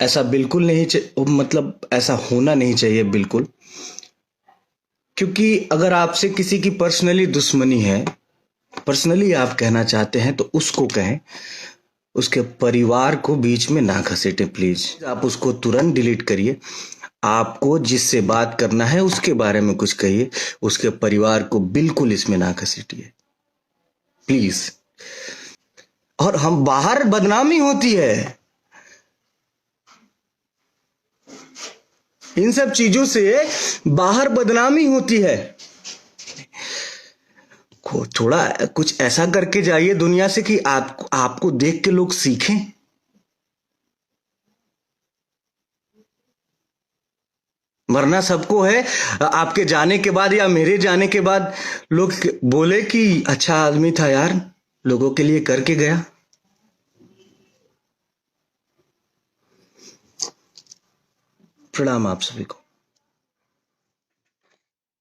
ऐसा बिल्कुल नहीं मतलब ऐसा होना नहीं चाहिए बिल्कुल। क्योंकि अगर आपसे किसी की पर्सनली दुश्मनी है, पर्सनली आप कहना चाहते हैं तो उसको कहें, उसके परिवार को बीच में ना घसीटे प्लीज। आप उसको तुरंत डिलीट करिए। आपको जिससे बात करना है उसके बारे में कुछ कहिए, उसके परिवार को बिल्कुल इसमें ना घसीटिए प्लीज। और हम बाहर बदनामी होती है इन सब चीजों से, बाहर बदनामी होती है। को थोड़ा कुछ ऐसा करके जाइए दुनिया से कि आपको देख के लोग सीखें। वरना सबको है आपके जाने के बाद या मेरे जाने के बाद लोग बोले कि अच्छा आदमी था यार, लोगों के लिए करके गया। प्रणाम आप सभी को।